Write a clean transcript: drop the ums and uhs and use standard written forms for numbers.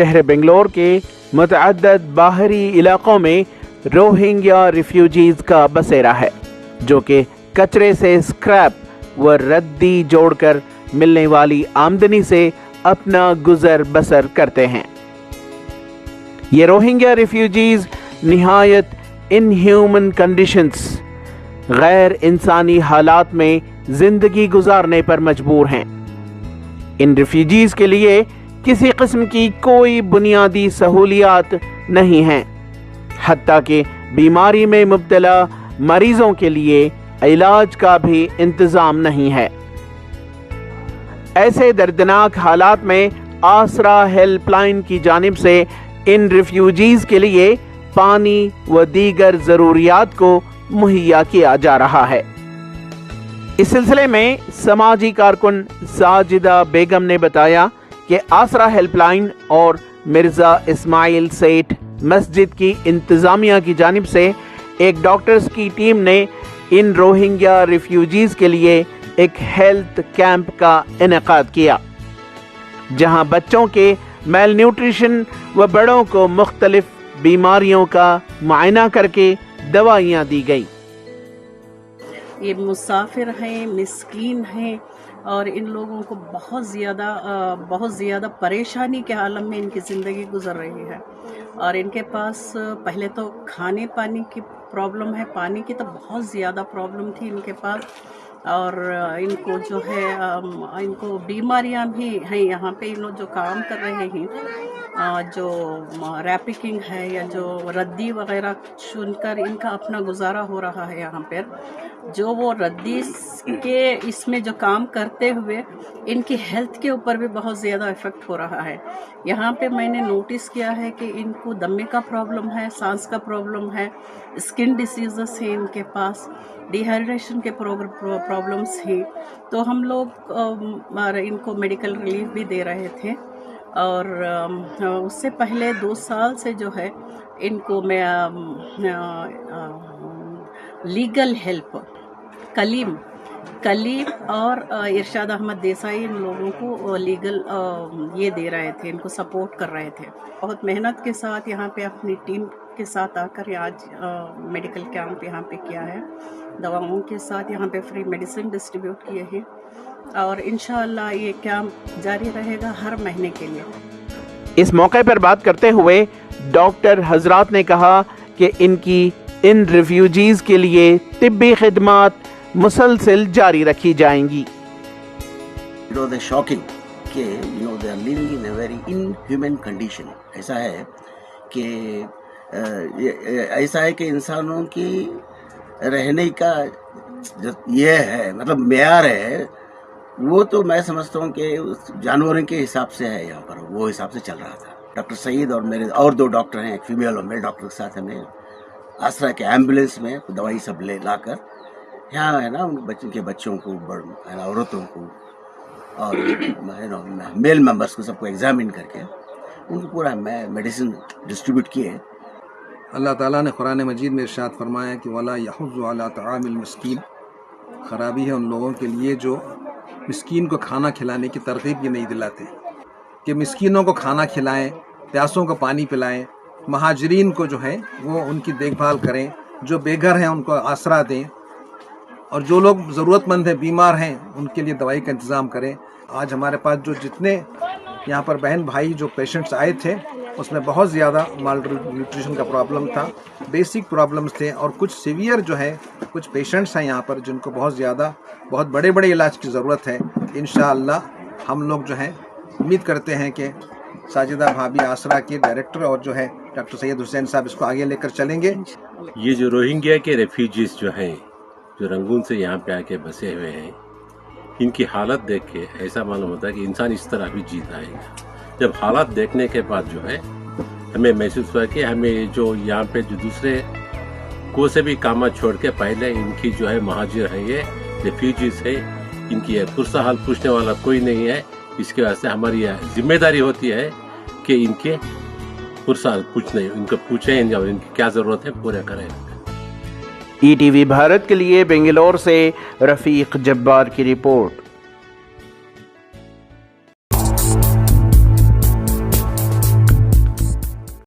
शहर बेंगलोर के मुतअद्दिद बाहरी इलाकों में रोहिंग्या रिफ्यूजीज का बसेरा है, जो कि कचरे से स्क्रैप व रद्दी जोड़कर मिलने वाली आमदनी से अपना गुजर बसर करते हैं। ये रोहिंग्या रिफ्यूजीज निहायत इनह्यूमन कंडीशंस, गैर इंसानी हालात में जिंदगी गुजारने पर मजबूर हैं। इन रिफ्यूजीज के लिए किसी किस्म की कोई बुनियादी सहूलियात नहीं हैं, हत्ता कि बीमारी में मुब्तला मरीजों के लिए इलाज का भी इंतजाम नहीं है। ऐसे दर्दनाक हालात में आसरा हेल्पलाइन की जानिब से इन रिफ्यूजीज के लिए पानी व दीगर ज़रूरियात को मुहैया किया जा रहा है। इस सिलसिले में समाजी कारकुन साजिदा बेगम ने बताया कि आसरा हेल्पलाइन और मिर्ज़ा इस्माइल सेठ मस्जिद की इंतज़ामिया की जानिब से एक डॉक्टर्स की टीम ने इन रोहिंग्या रिफ्यूजीज के लिए एक हेल्थ कैंप का इनेकाद किया, जहां बच्चों के मेल न्यूट्रिशन व बड़ों को मुख्तलिफ बीमारियों का मुआयना करके दवाइयाँ दी गई। ये मुसाफिर हैं, मिस्कीन हैं और इन लोगों को बहुत ज़्यादा परेशानी के आलम में इनकी ज़िंदगी गुजर रही है। और इनके पास पहले तो खाने पानी की प्रॉब्लम है, पानी की तो बहुत ज़्यादा प्रॉब्लम थी इनके पास। और इनको जो है इनको बीमारियां भी हैं। यहाँ पे इन लोग जो काम कर रहे हैं, जो रैपिकिंग है या जो रद्दी वगैरह चुनकर इनका अपना गुजारा हो रहा है। यहाँ पर जो वो रद्दी के इसमें जो काम करते हुए इनकी हेल्थ के ऊपर भी बहुत ज़्यादा इफ़ेक्ट हो रहा है। यहाँ पे मैंने नोटिस किया है कि इनको दमे का प्रॉब्लम है, सांस का प्रॉब्लम है, स्किन डिसीज़ेस है इनके पास, डिहाइड्रेशन के प्रॉब्लम्स हैं। तो हम लोग इनको मेडिकल रिलीफ भी दे रहे थे। और उससे पहले 2 साल से जो है इनको मैं लीगल हेल्प कलीम और इरशाद अहमद देसाई इन लोगों को लीगल ये दे रहे थे, इनको सपोर्ट कर रहे थे। बहुत मेहनत के साथ यहाँ पे अपनी टीम के साथ आकर आज मेडिकल कैंप यहाँ पे किया है। दवाओं के साथ यहाँ पे फ्री मेडिसिन डिस्ट्रीब्यूट किए हैं और इंशाअल्लाह ये कैंप जारी रहेगा हर महीने के लिए। इस मौके पर बात करते हुए डॉक्टर हजरात ने कहा कि इन रिफ्यूजीज के लिए तिब्बी खिदमात मुसलसल जारी रखी जाएंगी। शॉकिंग कि they are living in a very inhuman condition। ऐसा है कि इंसानों की रहने का जो ये है मतलब मेयार है, वो तो मैं समझता हूँ कि जानवरों के हिसाब से है। यहाँ पर वो हिसाब से चल रहा था। डॉक्टर सईद और मेरे और 2 डॉक्टर हैं, एक फीमेल और मेल डॉक्टर के साथ हमें आसरा के एम्बुलेंस में दवाई सब ले लाकर यहाँ है ना बच्चों को औरतों को और मेल मेंबर्स को सबको एग्जामिन करके उनको पूरा मेडिसिन डिस्ट्रीब्यूट किए। अल्लाह ताला ने कुरान मजीद में इरशाद फरमाया कि वला यहुज़्ज़ु अला तआमिल मिस्कीन, खराबी है उन लोगों के लिए जो मिस्कीन को खाना खिलाने की तरगीब ये नहीं दिलाते कि मिस्कीनों को खाना खिलाएं, प्यासों को पानी पिलाएं, महाजरीन को जो है वो उनकी देखभाल करें, जो बेघर हैं उनको आसरा दें और जो लोग ज़रूरतमंद हैं, बीमार हैं, उनके लिए दवाई का इंतज़ाम करें। आज हमारे पास जो जितने यहाँ पर बहन भाई जो पेशेंट्स आए थे उसमें बहुत ज़्यादा माल न्यूट्रिशन का प्रॉब्लम था, बेसिक प्रॉब्लम्स थे और कुछ सीवियर जो है कुछ पेशेंट्स हैं यहाँ पर जिनको बहुत बड़े इलाज की ज़रूरत है। इंशाअल्लाह हम लोग जो है उम्मीद करते हैं कि साजिदा भाभी आसरा के डायरेक्टर और जो है डॉक्टर सैयद हुसैन साहब इसको आगे लेकर चलेंगे। ये जो रोहिंग्या के रेफ्यूजीज जो हैं, जो रंगून से यहाँ पे आके बसे हुए हैं, इनकी हालत देख के ऐसा मालूम होता है कि इंसान इस तरह भी जीता है। जब हालात देखने के बाद जो है हमें महसूस हुआ कि हमें जो यहाँ पे जो दूसरे को से भी कामा छोड़ के पहले इनकी जो है महाजिर है, ये रेफ्यूजीज है, इनकी पुरसा हाल पूछने वाला कोई नहीं है। इसके वास्ते हमारी जिम्मेदारी होती है कि इनके पुरसा पूछने, इनको पूछें और इनकी क्या ज़रूरत है पूरा करें। ETV भारत के लिए बेंगलोर से रफ़ीक जब्बार की रिपोर्ट।